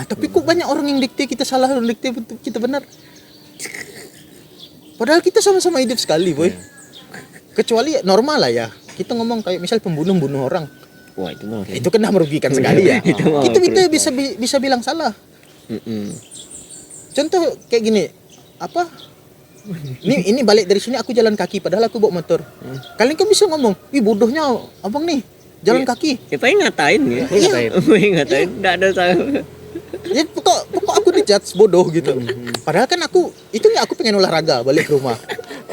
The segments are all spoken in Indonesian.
Tapi kok banyak orang yang dikte kita salah, orang dikte kita benar. Padahal kita sama-sama hidup sekali, boy. Kecuali normal lah ya. Kita ngomong kayak misal pembunuh bunuh orang. Wah, itu mah. Itu kan merugikan sekali ya. Kita bisa bilang salah. Contoh kayak gini, apa? Ini balik dari sini aku jalan kaki padahal aku bawa motor. Kalian kan bisa ngomong, "Ih, bodohnya abang nih, jalan kaki." Ya paling ngatain ya. Ngatain. Enggak ada salah. Ya pokok aku dijudge bodoh gitu. Padahal kan aku pengen olahraga balik ke rumah.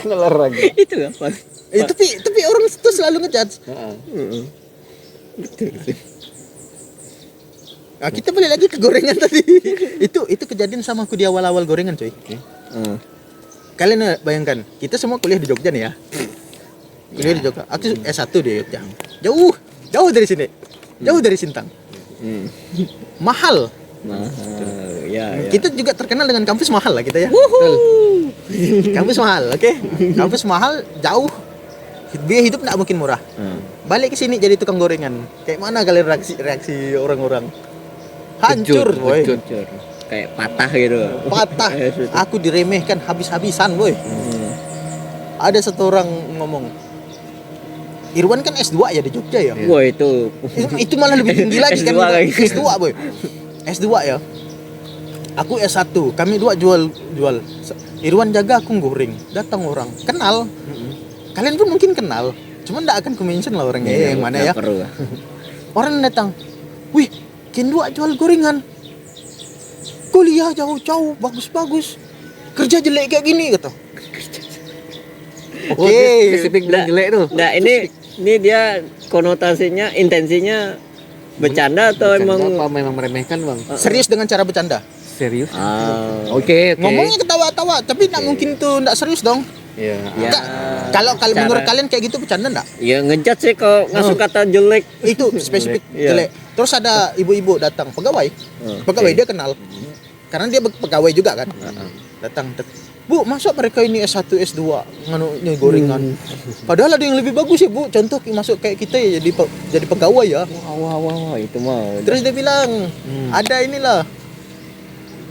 Olahraga. Itu apa? Tapi orang itu selalu ngejudge. Betul. Nah, kita balik lagi ke gorengan tadi. itu kejadian sama aku di awal-awal gorengan, coy. Kalian bayangkan, kita semua kuliah di Jogja nih ya. Kuliah di Jogja. Aku S1 di Jogja. Jauh dari sini. Jauh dari Sintang. Mahal. Ya. Kita juga terkenal dengan kampus mahal lah kita ya. Kampus mahal, oke? Kampus mahal, jauh. Biaya hidup nggak mungkin murah. Balik ke sini jadi tukang gorengan. Kayak mana kalian reaksi orang-orang? Hancur, boy. Kayak patah gitu. Patah. Aku diremehkan habis-habisan, boy. Ada satu orang ngomong, Irwan kan S2 ya di Jogja ya. Wah, itu Itu malah lebih tinggi lagi kan. S2 lagi. S2, boy. S2 ya. Aku S1, kami dua jual. Irwan jaga, aku goreng. Datang orang, kenal. Kalian pun mungkin kenal. Cuma enggak akan ku-mention lah orangnya yang mana ya. Perlu. Orang datang, "Wih, Ken dua jual gorengan. Kuliah jauh-jauh, bagus-bagus. Kerja jelek kayak gini," kata. Oke. Spesifik bilang jelek tuh. Nah, ini dia konotasinya, intensinya bercanda atau Apa memang meremehkan, Bang? Serius dengan cara bercanda. Serius? Ah. Oke. Ngomongnya ketawa-tawa, tapi enggak mungkin tuh enggak serius dong. Iya. Ya, Kalau cara- menurut kalian kayak gitu bercanda enggak? Ya ngejat sih kalau ngasuh kata jelek. Itu spesifik Iya. jelek. Terus ada ibu-ibu datang, pegawai Oke. dia kenal. Karena dia pegawai juga kan. Datang, "Bu, masa mereka ini S1, S2 nganunya gorengan? Padahal ada yang lebih bagus ya, Bu. Contoh masuk kayak kita ya jadi pegawai ya." Wah, itu mah. Terus dia bilang, "Ada inilah."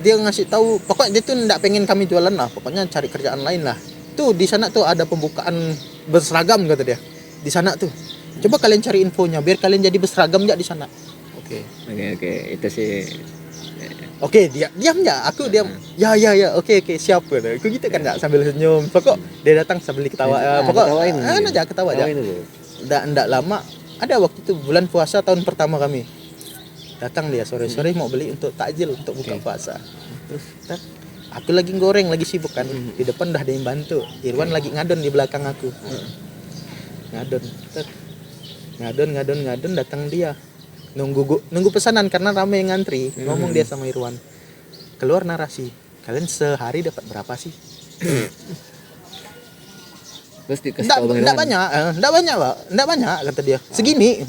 Dia ngasih tahu, pokoknya dia tuh enggak pengen kami jualan lah, pokoknya cari kerjaan lain lah. Tuh di sana tuh ada pembukaan berseragam kata dia. Di sana tuh. Coba kalian cari infonya biar kalian jadi berseragam enggak di sana. Oke, itu sih. Oke, diam ya. Aku diam. Ya. Oke, siap gitu. Aku gitu kan enggak sambil senyum. Pokok dia datang sambil ketawa. Pokok ketawain. aja ketawa aja. Enggak lama. Ada waktu itu bulan puasa tahun pertama kami. Datang dia sore-sore mau beli untuk takjil untuk buka puasa. Terus aku lagi goreng, lagi sibuk kan. Di depan udah ada yang bantu. Irwan lagi ngadon di belakang aku. Ngadon datang dia. Nunggu pesanan karena ramai yang ngantri. Ngomong dia sama Irwan. Keluar narasi. Kalian sehari dapat berapa sih? Terus dikasih tahu Bang Irwan. Enggak banyak kata dia. Segini.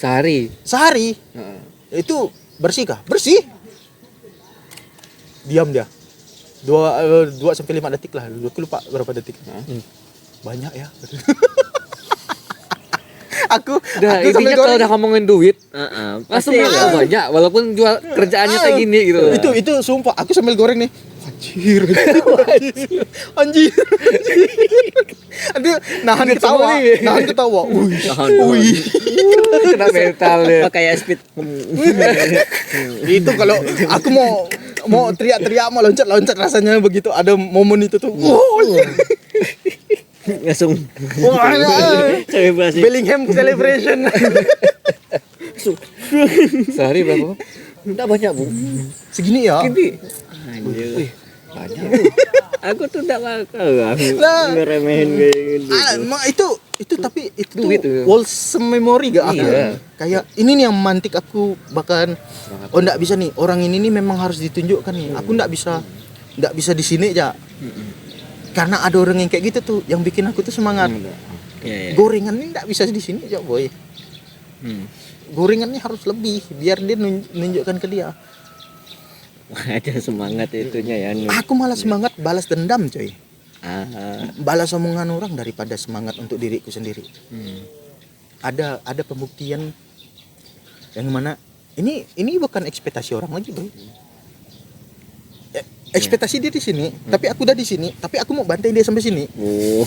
Sehari. Itu bersih kah? Bersih. Diam dia. 2 sampai 5 detik lah. Aku lupa berapa detik. Banyak ya. aku Intinya kalau udah ngomongin duit, langsung Pasti bilang banyak walaupun jual kerjaannya kayak gini gitu. Itu sumpah aku sambil goreng nih. Anjir. Aduh, nahan ketawa. Wih. Kena mental deh. Pakai speed. Itu kalau aku mau teriak-teriak, mau loncat-loncat rasanya begitu ada momen itu tuh. Langsung Bellingham celebration. Sehari berapa? Enggak banyak, Bu. Segini ya. Anjir. Banyak. Aku tuh enggak bakal Lah. ngeremehin kayak gitu. Itu tapi itu Duit tuh. wholesome memory gak aku? Iya. Kayak ini nih yang memantik aku bahkan enggak bisa nih orang ini nih memang harus ditunjukkan nih. Aku enggak bisa di sini aja. Karena ada orang yang kayak gitu tuh yang bikin aku tuh semangat. Iya. Gorengan ini enggak bisa di sini aja, boy. Gorengannya harus lebih biar dia nunjukkan ke dia. Ada semangat itunya ya. Aku malah semangat balas dendam, coy. Balas Balas omongan orang daripada semangat untuk diriku sendiri. Ada pembuktian yang mana Ini bukan ekspektasi orang lagi, Bro. Ekspektasi dia di sini, tapi aku udah di sini, tapi aku mau bantai dia sampai sini. Oh.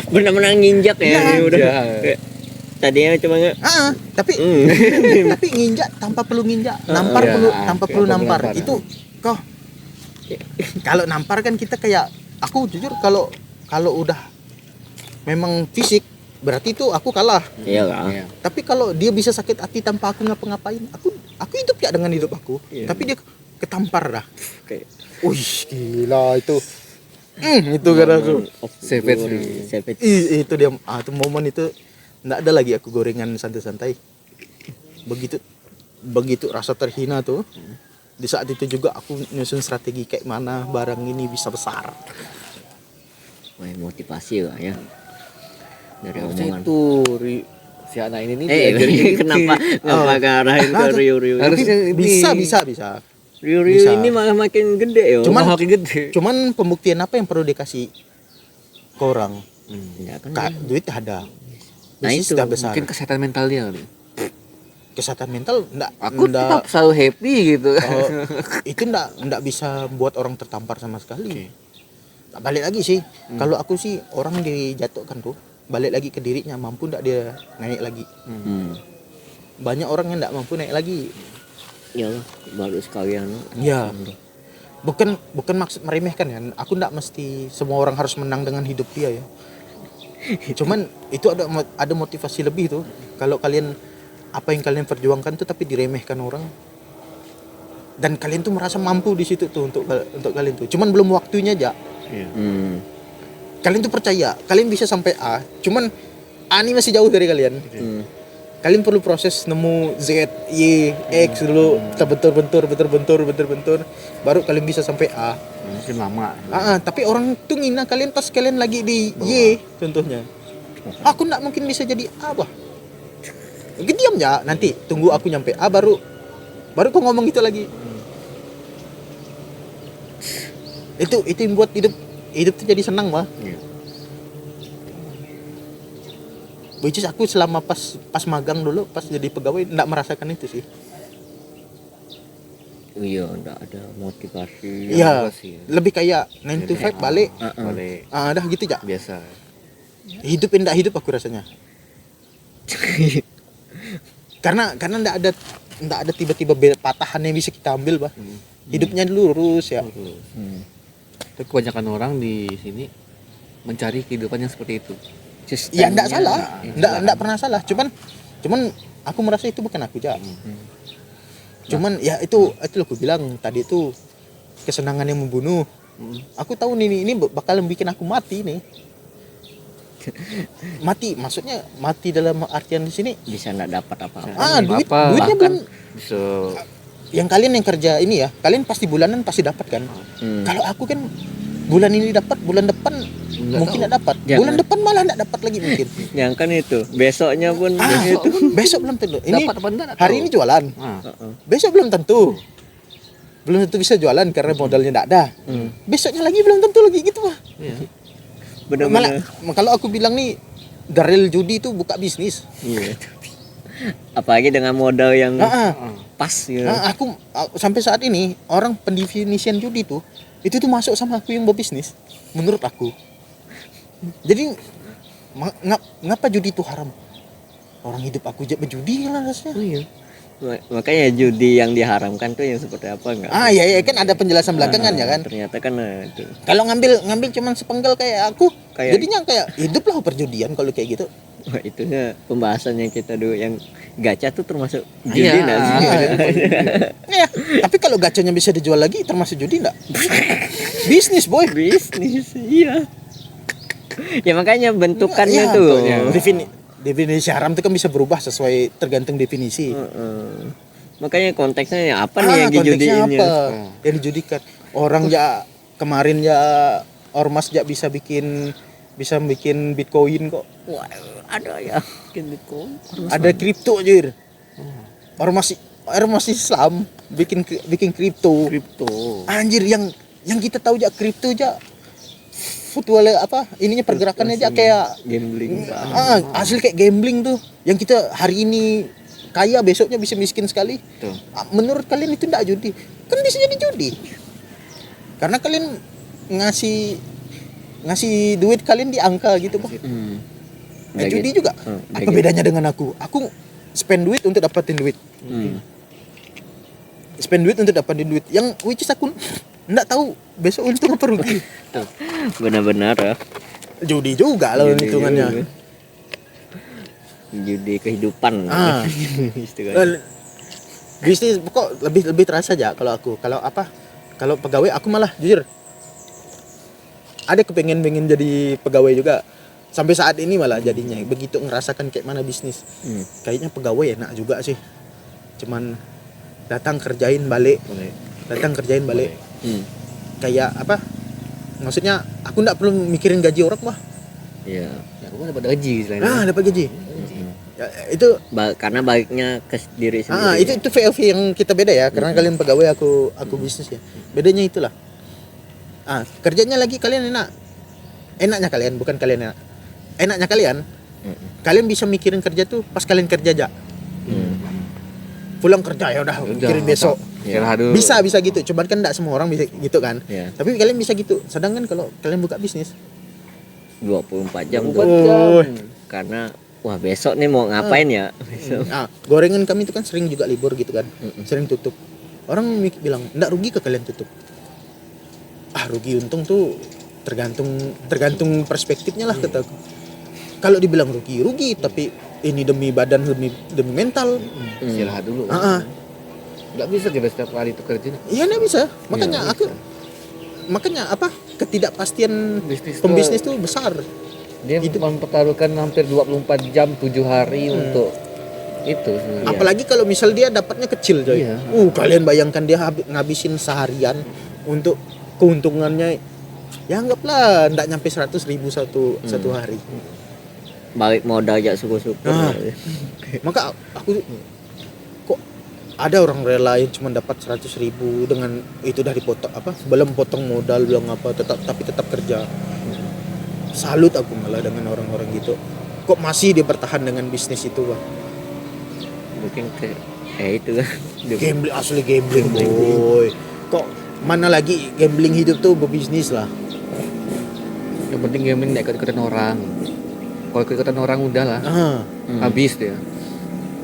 Benar-benar nginjak ya, Iya. ini udah. Iya. Kayak tadinya cuma nggak. Tapi tapi nginjak tanpa perlu nginjak, nampar iya. perlu tanpa Oke, perlu tanpa nampar. nampar. Itu kok kalau nampar kan kita kayak aku jujur kalau udah memang fisik berarti itu aku kalah. Iya lah. Iya. Tapi kalau dia bisa sakit hati tanpa aku ngapa-ngapain, aku hidup ya dengan hidup aku. Iya. Tapi dia ketampar dah. Kayak Wih, gila itu. Itu karena aku. Savage. Savage. Itu dia itu momen itu enggak ada lagi aku gorengan santai-santai. Begitu rasa terhina tuh. Di saat itu juga aku nyusun strategi kayak mana barang ini bisa besar. Wah, motivasi lah ya. Dari Harusnya omongan. itu si anak ini nih Eh, diajarin gitu. kenapa ngarahin ke Nah, tuh. Rio-Rio? Harusnya ini Bisa. Rio-Rio bisa. ini malah makin gede yo. Cuman- makin gede. Cuman pembuktian apa yang perlu dikasih ke orang? Enggak kan. Duit ada. Nah, Bisnis itu sudah besar. Mungkin kesehatan mental dia kali. Kesehatan mental enggak Aku tetap selalu happy gitu. itu enggak bisa buat orang tertampar sama sekali. Balik lagi sih, kalau aku sih orang dijatuhkan tuh, balik lagi ke dirinya mampu enggak dia naik lagi. Banyak orang yang enggak mampu naik lagi. Ya lah, baru sekalian. Iya. Bukan maksud meremehkan ya. Aku enggak mesti semua orang harus menang dengan hidup dia ya. Cuman itu ada motivasi lebih tuh. Kalau kalian apa yang kalian perjuangkan tuh tapi diremehkan orang. Dan kalian tuh merasa mampu di situ tuh untuk kalian tuh. Cuman belum waktunya aja. Kalian tuh percaya, kalian bisa sampai A. Cuman A ini masih jauh dari kalian. Kalian perlu proses nemu Z, Y, X dulu, bentur, baru kalian bisa sampai A. Mungkin lama. Tapi orang tuh ngina kalian pas kalian lagi di Y contohnya. Aku nggak mungkin bisa jadi A bah. Diam ya, nanti tunggu aku nyampe A baru kau ngomong itu lagi. Itu yang buat hidup tuh jadi senang bah. Which is aku selama pas magang dulu, pas jadi pegawai nggak merasakan itu sih. Iya, enggak ada motivasi. Iya, apa sih? lebih kayak 9 to 5 balik. Balik Dah gitu ya. biasa. Hidup enggak hidup aku rasanya. karena enggak ada tiba-tiba patahan yang bisa kita ambil, bah. Hidupnya lurus ya. Tapi kebanyakan orang di sini mencari kehidupan yang seperti itu. Ya enggak salah. Enggak pernah salah. Cuman aku merasa itu bukan aku aja. Cuman ya itu loh aku bilang tadi itu kesenangan yang membunuh. Aku tahu ini bakal bikin aku mati nih. Mati maksudnya mati dalam artian di sini. Bisa enggak dapat apa-apa. Duitnya belum. Bisa Yang kalian yang kerja ini ya, kalian pasti bulanan pasti dapat kan. Kalau aku kan bulan ini dapat, bulan depan mungkin enggak dapat. Jangan. Bulan depan malah enggak dapat lagi mungkin. Yang kan itu, besoknya pun itu. Besok belum tentu. Ini dapat apa enggak? hari ini jualan. Besok belum tentu. Belum tentu bisa jualan karena modalnya enggak ada. Besoknya lagi belum tentu lagi gitu mah. Iya. Benar-benar. Malah kalau aku bilang nih Daril judi itu buka bisnis. Iya. Apalagi dengan modal yang pas gitu. Aku sampai saat ini orang pendefinisian judi tuh itu tuh masuk sama aku yang berbisnis menurut aku. Jadi ngapa judi itu haram? Orang hidup aku aja berjudi lah rasanya. Iya. Makanya judi yang diharamkan tuh yang seperti apa enggak? Ya kan ada penjelasan belakangan ya kan. Ternyata kan itu. Kalau ngambil cuman sepenggal kayak aku, Kayak- jadinya kayak hiduplah perjudian kalau kayak gitu. Wah, itunya pembahasan yang kita dulu yang gacha tuh termasuk judi Iya. enggak sih? Ya, tapi kalau gacanya bisa dijual lagi termasuk judi enggak? Bisnis boy. Bisnis, iya. Ya makanya bentukannya Iya, tuh. bentuknya. Definisi haram itu kan bisa berubah sesuai tergantung definisi. Makanya konteksnya ya apa nih yang Konteksnya dijudiin apa? ya? Yang dijudikan. Orang ya kemarin ya ormas ya bisa bikin Bitcoin kok. Wah, ada ya. Bikin Bitcoin. Ada kripto aja. Ormas Islam bikin kripto. Anjir yang kita tahu aja kripto aja. Futwal apa? Ininya pergerakannya aja kayak Gambling. asli kayak gambling tuh. Yang kita hari ini kaya besoknya bisa miskin sekali. Tuh. Menurut kalian itu enggak judi? Kan bisa jadi judi. Karena kalian ngasih duit kalian di angka gitu, Bang. Udah Judi gitu. juga. Udah Apa gitu. bedanya dengan aku? Aku spend duit untuk dapatin duit. Spend duit untuk dapatin duit. Yang which is aku enggak tahu besok untung apa rugi. Benar-benar ya. Judi juga loh Judi hitungannya. juga. Judi kehidupan. Ah. Istilahnya. Bisnis kok lebih terasa aja kalau aku. Kalau pegawai aku malah jujur ada kepengen jadi pegawai juga. Sampai saat ini malah jadinya begitu ngerasakan kayak mana bisnis. Kayaknya pegawai enak juga sih. Cuman datang kerjain balik. Kayak apa? Maksudnya aku enggak perlu mikirin gaji orang mah. Iya. Ya, aku dapat gaji istilahnya. Dapat gaji. Ya, itu Karena baiknya ke diri sendiri. itu VLV yang kita beda ya, karena kalian pegawai, aku bisnis ya. Bedanya itulah. Kerjanya lagi kalian enak. Enaknya kalian, bukan kalian enak. Enaknya kalian, kalian bisa mikirin kerja tuh pas kalian kerja aja. Pulang kerja ya udah mikirin besok. Istirahat dulu. Bisa gitu. Cuman kan enggak semua orang bisa gitu kan. Iya. Tapi kalian bisa gitu. Sedangkan kalau kalian buka bisnis, 24 jam tuh. 24 jam. Karena wah besok nih mau ngapain ya? Besok. gorengan kami itu kan sering juga libur gitu kan. Sering tutup. Orang bilang, "Enggak rugi ke kalian tutup?" Rugi untung tuh tergantung perspektifnya lah kata aku. Kalau dibilang rugi, tapi ini demi badan, demi mental. Istirahat dulu. Nggak bisa kita setiap hari itu kerja. Iya enggak bisa. Makanya Nggak makanya apa? Ketidakpastian Bisnis pembisnis tuh besar. Dia mempertaruhkan hampir 24 jam 7 hari untuk itu sebenarnya. Apalagi kalau misal dia dapatnya kecil coy. Iya. Kalian bayangkan dia ngabisin seharian untuk keuntungannya ya anggaplah enggak nyampe 100.000 satu hari. Balik modal aja syukur-syukur. Maka aku kok ada orang rela yang cuma dapat 100.000 dengan itu udah dipotong belum potong modal belum tapi tetap kerja. Salut aku malah dengan orang-orang gitu. Kok masih dia bertahan dengan bisnis itu, Bang? Mungkin itu kan. Gambling, asli gambling boy. Kok mana lagi gambling hidup tuh berbisnis lah. Yang penting gambling nggak ikut-ikutan orang. Kalau ikut-ikutan orang udah lah. Habis dia.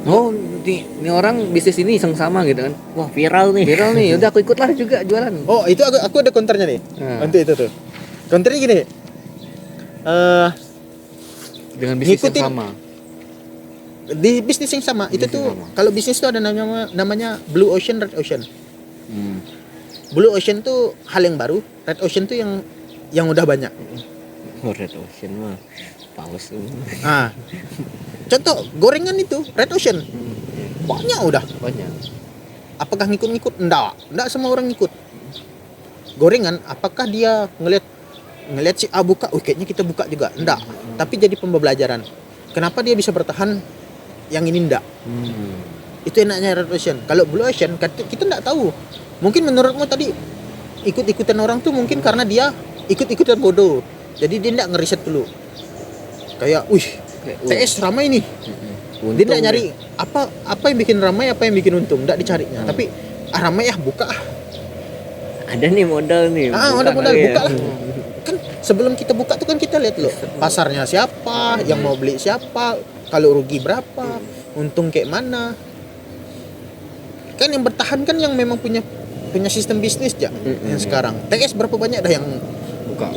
Oh, ini orang bisnis ini iseng sama gitu kan. Wah viral nih. Viral nih, udah aku ikutlah juga jualan. Oh, itu aku ada counternya nih. Untuk itu tuh. Counternya gini. Dengan bisnis ngikutin- yang sama. Di bisnis yang sama itu Bisnis tuh sama. kalau bisnis tuh ada namanya Blue Ocean, Red Ocean. Hmm. Blue Ocean tuh hal yang baru, Red Ocean tuh yang udah banyak. Oh, Red Ocean mah paus tuh. Contoh gorengan itu Red Ocean. Banyak udah. Banyak. Apakah ngikut-ngikut? Enggak semua orang ngikut. Gorengan, apakah dia ngelihat si A buka, kayaknya kita buka juga. Enggak. Tapi jadi pembelajaran. Kenapa dia bisa bertahan, yang ini enggak? Itu enaknya Red Ocean. Kalau Blue Ocean, kita enggak tahu. Mungkin menurutmu tadi ikut-ikutan orang tuh mungkin karena dia ikut-ikutan bodoh. Jadi dia enggak ngeriset dulu. Kayak, TS ramai nih. Dia enggak nyari apa yang bikin ramai, apa yang bikin untung, enggak dicarinya. Tapi ramai buka. Ada nih modal nih. Modal kali ya. buka lah. Kan sebelum kita buka tuh kan kita lihat loh pasarnya siapa, yang mau beli siapa, kalau rugi berapa, untung kayak mana. Kan yang bertahan kan yang memang punya sistem bisnis ya. Yang sekarang TS berapa banyak dah yang Buka.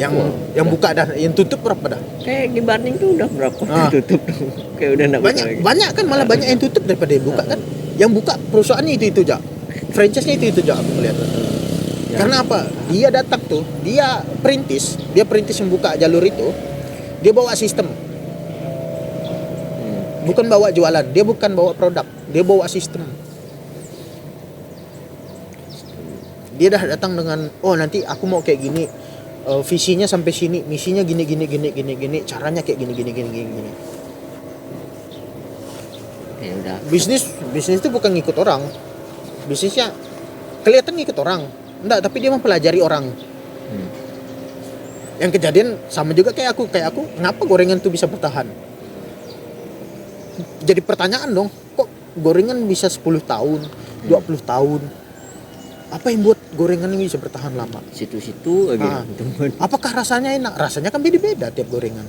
yang buka dah, yang tutup berapa dah? Kayak dibanding tuh udah berapa tutup tuh. Kayak udah enggak Banyak kan, malah banyak yang tutup daripada yang buka kan. Yang buka perusahaannya itu aja. Franchise-nya itu aja aku melihat. Karena apa? Dia datang tuh, dia perintis yang buka jalur itu, dia bawa sistem. Bukan bawa jualan, dia bukan bawa produk, dia bawa sistem. Dia dah datang dengan, nanti aku mau kayak gini, visinya sampai sini, misinya gini, caranya kayak gini. Ya udah. Bisnis itu bukan ngikut orang. Bisnisnya kelihatan ngikut orang. Enggak, tapi dia mempelajari orang. Yang kejadian sama juga kayak aku, kenapa gorengan tuh bisa bertahan? Jadi pertanyaan dong, kok gorengan bisa 10 tahun, 20 tahun. Apa yang buat gorengan ini bisa bertahan lama? Situ-situ aja. Teman. Apakah rasanya enak? Rasanya kan beda-beda tiap gorengan.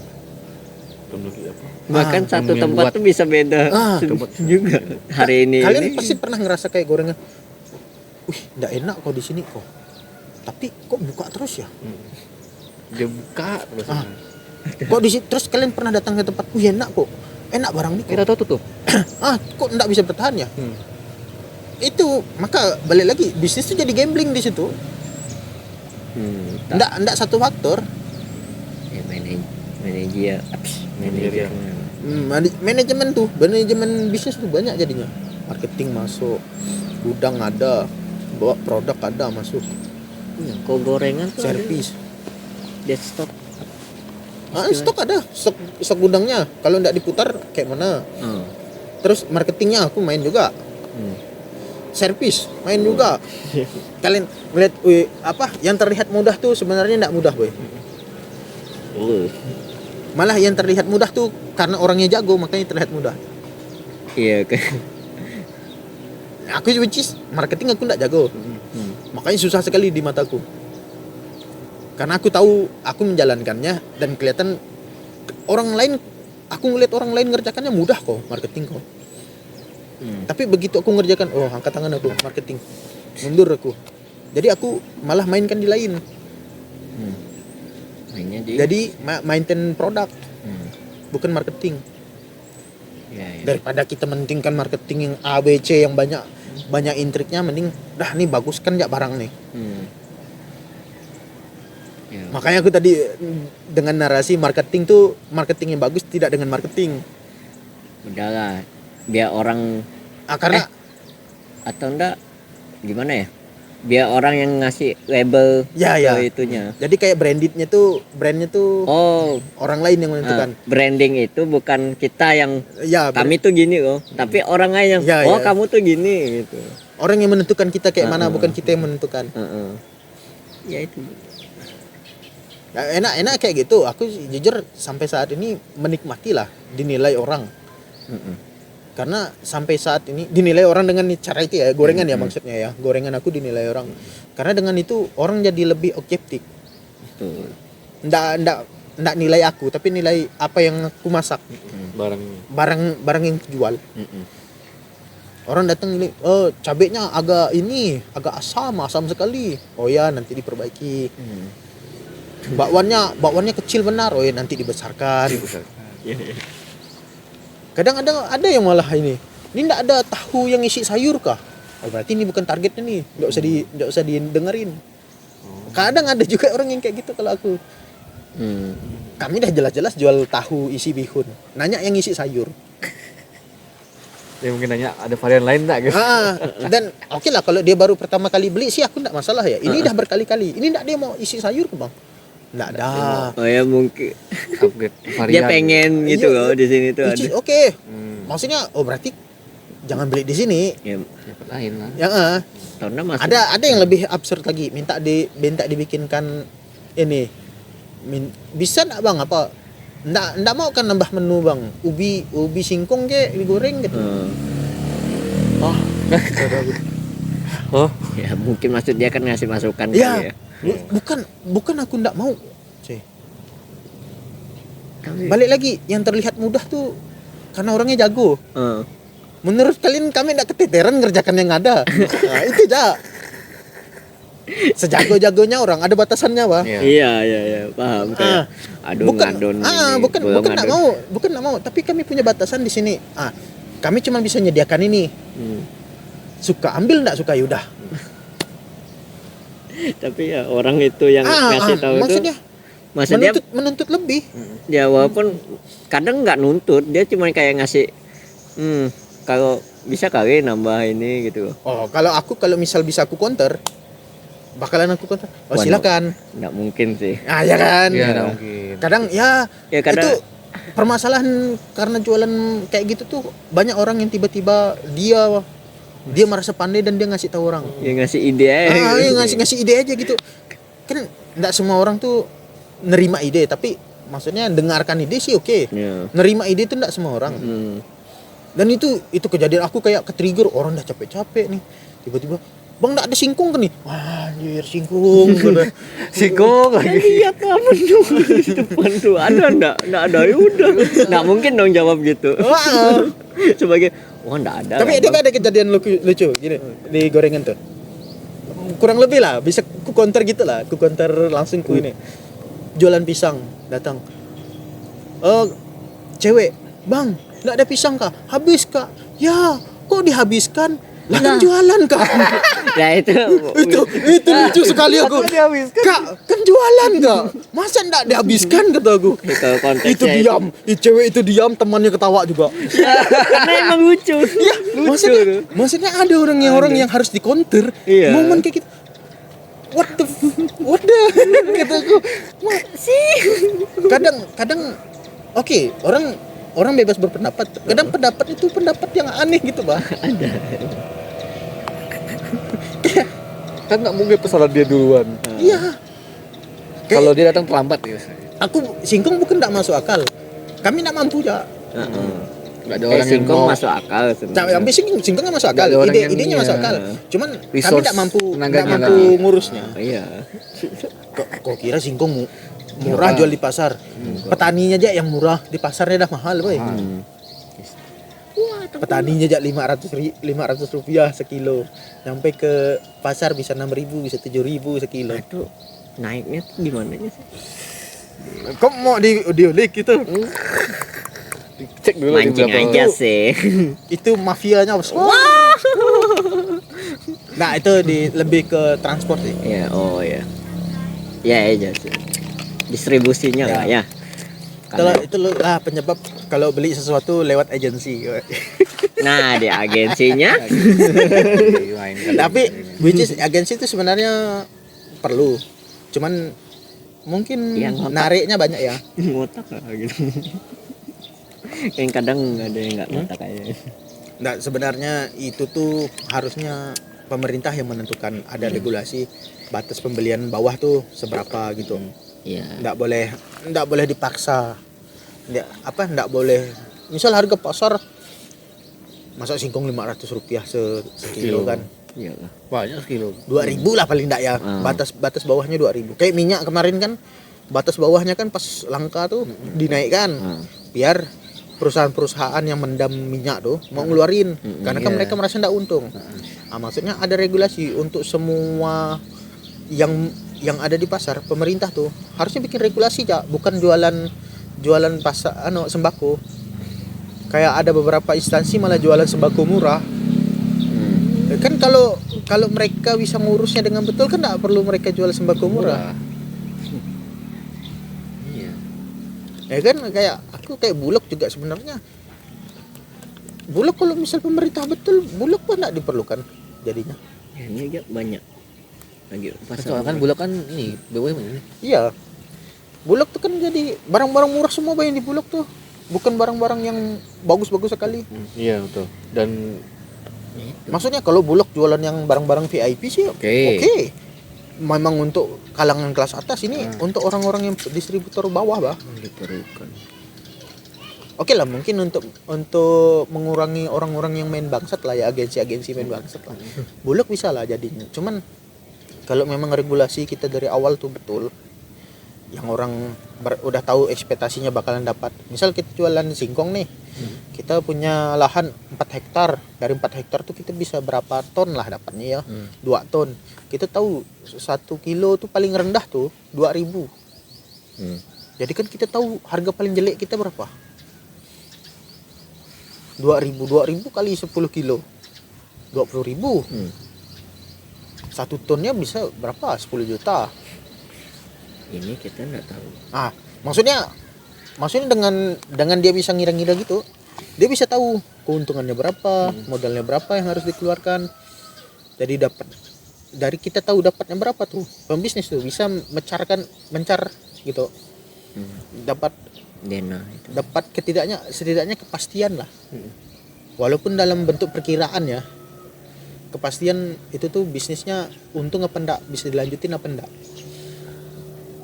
Bahkan satu yang tempat buat- tuh bisa beda juga. Hari ini Kalian ini. pasti pernah ngerasa kayak gorengan. Wih, enggak enak kok di sini kok. Tapi kok buka terus ya? Dia buka terus. Kok di situ terus kalian pernah datang ke tempat, wih enak kok. Enak barang nih kok. Kita tahu tutup. Kok enggak bisa bertahan ya? Itu maka balik lagi bisnis itu jadi gambling di situ. Enggak satu faktor. Ya, manajer. Manajemen bisnis tuh banyak jadinya. Marketing masuk, gudang ada, bawa produk ada masuk, Kok gorengan tuh servis. dead stock. Stok ada, stok gudangnya. Kalau enggak diputar kayak mana? Terus marketingnya aku main juga. Servis main juga. Kalian melihat yang terlihat mudah tuh sebenarnya enggak mudah, boy. Malah yang terlihat mudah tuh karena orangnya jago makanya terlihat mudah. Iya kan. Aku which is marketing aku enggak jago. Makanya susah sekali di mataku. Karena aku tahu aku menjalankannya dan kelihatan orang lain, aku ngeliat orang lain ngerjakannya mudah kok marketing kok. Tapi begitu aku ngerjakan, angkat tangan aku marketing, mundur aku. Jadi aku malah mainkan di lain. Mainnya Jadi maintain produk, bukan marketing. ya. Daripada kita mentingkan marketing yang A B C yang banyak intriknya, mending nih bagus kan ya barang nih. Ya. Makanya aku tadi dengan narasi marketing yang bagus tidak dengan marketing. Udahlah, biar orang Karena atau enggak gimana ya? Biar orang yang ngasih label ya ke itunya. jadi kayak brandnya tuh Oh, orang lain yang menentukan. branding itu bukan kita yang Ya, kami tuh gini loh, tapi orang lain yang Ya, ya. kamu tuh gini gitu. orang yang menentukan kita kayak mana, bukan kita yang menentukan. Ya itu. Enak kayak gitu. Aku jujur sampai saat ini menikmati lah dinilai orang. Karena sampai saat ini dinilai orang dengan cara itu ya, gorengan ya maksudnya ya. Gorengan aku dinilai orang. Karena dengan itu orang jadi lebih objektif. Betul. Nggak nilai aku, tapi nilai apa yang aku masak. Barang yang jual. Orang datang ini, cabenya agak asam sekali. Oh ya, nanti diperbaiki. Bakwannya kecil benar. Oh ya, nanti dibesarkan. Kadang ada yang malah ini enggak ada tahu yang isi sayur kah? Oh, berarti ini bukan targetnya nih. Enggak usah didengerin. Kadang ada juga orang yang kayak gitu kalau aku. Kami dah jelas-jelas jual tahu isi bihun. Nanya yang isi sayur. Ya mungkin nanya ada varian lain enggak gitu. Dan oke lah kalau dia baru pertama kali beli sih aku enggak masalah ya. Ini dah berkali-kali. Ini enggak dia mau isi sayur ke, Bang? Enggak ada. Oh ya mungkin Upgrade dia varian. pengen gitu loh di sini tuh ada. Oke. Maksudnya berarti jangan beli di sini. Ya, Dapat lain lah. Ya, tahunnya masuk. ada yang lebih absurd lagi. Minta dibikinkan ini. Bisa enggak, Bang? Apa? Enggak mau kan nambah menu, Bang. Ubi singkong digoreng gitu. Ya mungkin maksud dia kan ngasih masukan Ya. kali ya. Bukan aku enggak mau. Balik lagi, yang terlihat mudah tuh karena orangnya jago. Menurut kalian kami enggak keteteran ngerjakan yang ada. Nah, itu aja. Sejago-jagonya orang ada batasannya, Pak. Iya, paham kayak ngadon ini, bukan enggak mau, tapi kami punya batasan di sini. Kami cuma bisa menyediakan ini. Suka ambil enggak suka yaudah. Tapi ya orang itu yang ngasih tahu maksudnya itu menuntut lebih. Ya walaupun kadang nggak nuntut, dia cuma kayak ngasih kalau bisa kali nambah ini gitu. Kalau misal bisa aku counter, bakalan aku counter. Silakan. Nggak mungkin sih. Ya kan. Iya, enggak mungkin. Kadang kadang itu permasalahan karena jualan kayak gitu tuh banyak orang yang tiba-tiba dia merasa pandai dan dia ngasih tahu orang. Ya ngasih ide aja. Ngasih ide aja gitu. Kan enggak semua orang tuh nerima ide, tapi maksudnya dengarkan ide sih oke. Ya. Nerima ide itu enggak semua orang. Dan itu kejadian aku kayak ke-trigger, orang udah capek-capek nih. Tiba-tiba, "Bang, enggak ada singkong kan nih?" Anjir, singkong. Singkong lagi. Lihat apa tuh di depan tuh ada enggak ada, ya udah nggak mungkin dong jawab gitu. Wah. Sebagai enggak ada Tapi lah, dia Bang. ada kejadian lucu gini di gorengan tuh. Kurang lebih lah, bisa ku counter gitu lah, ku counter langsung ku ini. Jualan pisang datang. Cewek, "Bang, enggak ada pisang kah? Habis kak." "Ya, kok dihabiskan? Lah kan jualan kak." Ya itu itu lucu sekali aku. "Kak, kan jualan kak. Masa enggak dihabiskan?" kata aku. kalau konteksnya Itu diam, cewek itu diam, temannya ketawa juga. karena emang lucu. Ya, maksudnya ada orang yang harus di counter. Iya. Momen kayak gitu. What the kata aku. Sih. Kadang oke, orang bebas berpendapat. Kadang pendapat itu pendapat yang aneh gitu, Bah. Kan nggak mungkin pesanan dia duluan. Iya. Kalau dia datang terlambat ya. Aku singkong bukan enggak masuk akal. Kami enggak mampu ya. Heeh. Nggak ada orang yang Singkong mau. masuk akal sebenarnya. Sampai singkong enggak masuk akal. Nggak ada orang yang Idenya masuk akal. Cuman kami resource enggak mampu tenaganya ngurusnya. Iya. Kok kira singkong murah jual di pasar. Petaninya aja yang murah, di pasarnya dah mahal, boy. Petaninya aja 500 rupiah sekilo. Sampai ke pasar bisa 6.000, bisa 7.000 sekilo. Itu naiknya tuh gimana sih? Kok mau diolik gitu? Cek dulu di Mancing berapa. aja sih. Itu mafianya. Nah, itu lebih ke transport sih. Ya, oh ya. Ya aja sih. Distribusinya Ya. lah ya. Itu lah penyebab kalau beli sesuatu lewat agensi. Nah, di agensinya Main kan. Tapi which is agensi itu sebenarnya perlu. Cuman mungkin Yang ngotak. nariknya banyak ya. ngotak lah gitu. Yang kadang ada yang nggak ngotak aja. Nah, sebenarnya itu tuh harusnya pemerintah yang menentukan, ada regulasi batas pembelian bawah tuh seberapa gitu. Iya. Nggak boleh dipaksa. Nggak boleh. Misal harga pasar masa singkong 500 rupiah sekilo kan. Iya lah. Banyak sekilo. 2.000 lah paling enggak ya. Batas bawahnya 2.000. Kayak minyak kemarin kan batas bawahnya kan pas langka tuh dinaikkan. Biar perusahaan-perusahaan yang mendam minyak tuh mau ngeluarin karena kan mereka merasa enggak untung. Nah, maksudnya ada regulasi untuk semua yang ada di pasar. Pemerintah tuh harusnya bikin regulasi ya, bukan jualan pasar sembako. Kayak ada beberapa instansi malah jualan sembako murah. Kan kalau mereka bisa ngurusnya dengan betul kan enggak perlu mereka jual sembako murah. Iya. Ya kan kayak Bulog juga sebenarnya. Bulog kalau misal pemerintah betul, Bulog pun enggak diperlukan jadinya. Ya, ini aja banyak. Lagi Soalnya kan Bulog kan ini BUMN ini. Iya. Bulog tuh kan jadi barang-barang murah semua yang di Bulog tuh. Bukan barang-barang yang bagus-bagus sekali. Iya betul. Dan Maksudnya kalau Bulog jualan yang barang-barang VIP sih oke. Memang untuk kalangan kelas atas ini, untuk orang-orang yang distributor bawah, Bah. diperlukan. Oke lah, mungkin untuk mengurangi orang-orang yang main bangsat lah ya, agensi-agensi main bangsat lah. Bulog bisa lah jadinya. Cuman kalau memang regulasi kita dari awal tuh betul, yang orang udah tahu ekspektasinya bakalan dapat. Misal kita jualan singkong nih, kita punya lahan 4 hektar. Dari 4 hektar tuh kita bisa berapa ton lah dapatnya ya? 2 ton. Kita tahu 1 kilo tuh paling rendah tuh 2.000. Jadi kan kita tahu harga paling jelek kita berapa? 2.000 kali 10 kilo 20.000. 1 tonnya bisa berapa? 10 juta. Ini kita nggak tahu. Maksudnya dengan dia bisa ngira-ngira gitu, dia bisa tahu keuntungannya berapa, modalnya berapa yang harus dikeluarkan. Jadi dari kita tahu dapatnya berapa tuh, pembisnis tuh bisa mencar gitu. Dapat Dena itu. setidaknya kepastian lah. Walaupun dalam bentuk perkiraan ya. Kepastian itu tuh bisnisnya untung apa enggak, bisa dilanjutin apa enggak.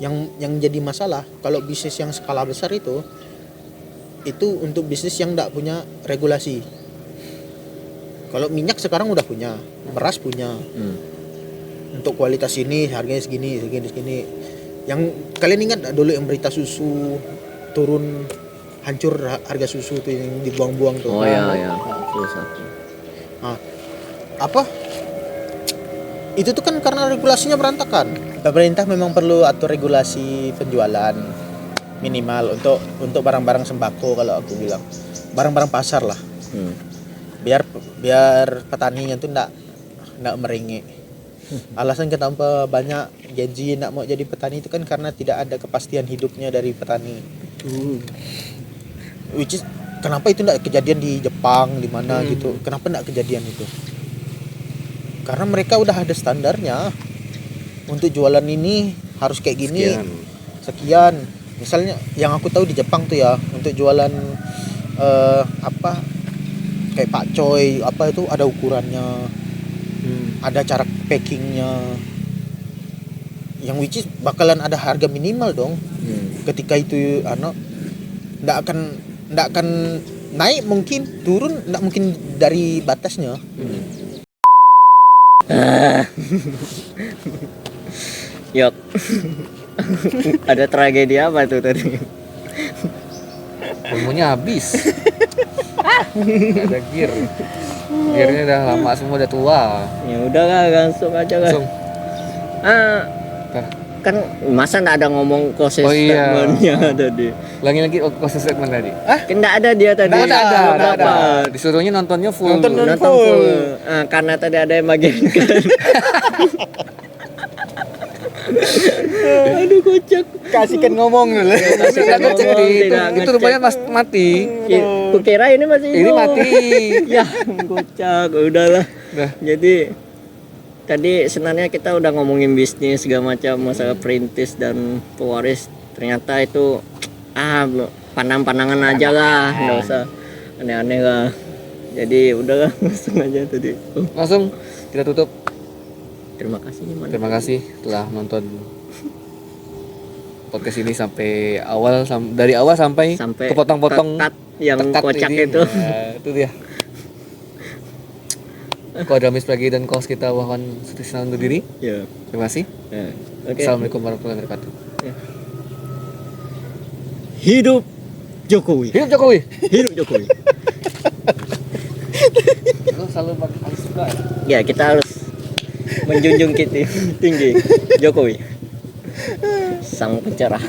Yang jadi masalah kalau bisnis yang skala besar itu untuk bisnis yang enggak punya regulasi. Kalau minyak sekarang udah punya, beras punya. Untuk kualitas ini harganya segini. Yang kalian ingat nggak dulu yang berita susu turun, hancur harga susu tuh yang dibuang-buang tuh. Oh ya. Itu satu. Nah, apa? Itu tuh kan karena regulasinya berantakan. Pemerintah memang perlu atur regulasi penjualan minimal untuk barang-barang sembako, kalau aku bilang. Barang-barang pasar lah. Biar petaninya tuh enggak merengek. Alasan kenapa banyak Gen Z nak mau jadi petani itu kan karena tidak ada kepastian hidupnya dari petani. Which is kenapa itu enggak kejadian di Jepang di mana gitu. Kenapa enggak kejadian itu? Karena mereka udah ada standarnya. Untuk jualan ini harus kayak gini. Sekian. Misalnya yang aku tahu di Jepang tuh ya, untuk jualan kayak pakcoy apa itu ada ukurannya. Ada cara packingnya, yang which is bakalan ada harga minimal dong. Ketika itu nggak akan naik, mungkin turun, nggak mungkin dari batasnya. Yok. Ada tragedi apa tuh tadi? Ilmunya habis. Gak ada gear. Gearnya udah lama semua, udah tua. Ya udah lah, langsung aja lah. Langsung. Kan masa nggak ada ngomong closing Oh iya. statement-nya tadi. Lagi closing statement tadi. Kan nggak ada dia tadi. Nggak ada. Dapat. Disuruhnya nontonnya full. Nonton Full. Karena tadi ada yang bagian kan. Aduh kocak. Kasihkan ngomong dulu. Tidak ngecek itu rupanya mati. Kukira ini masih Ini hidup. mati. Ya kocak, udahlah. Udah. Jadi tadi sebenarnya kita udah ngomongin bisnis segala macam, masalah perintis dan pewaris. Ternyata itu pandang-pandangan aja lah, nggak usah aneh-aneh lah. Jadi udahlah, langsung aja tadi. Langsung kita tutup. Terima kasih Iman. Terima kasih telah nonton podcast ini sampai awal, dari awal sampai kepotong-potong cut yang kocak ini. itu. Ya, itu dia. Kodamis Pragi dan kos kita Wawan Sutisna undur diri. Ya. Terima kasih. Ya. Oke. Assalamualaikum warahmatullahi wabarakatuh. Hidup Jokowi. Hidup Jokowi. Hidup Jokowi. Lu selalu harus suka. Ya, kita harus menjunjung tinggi Jokowi, sang pencerah.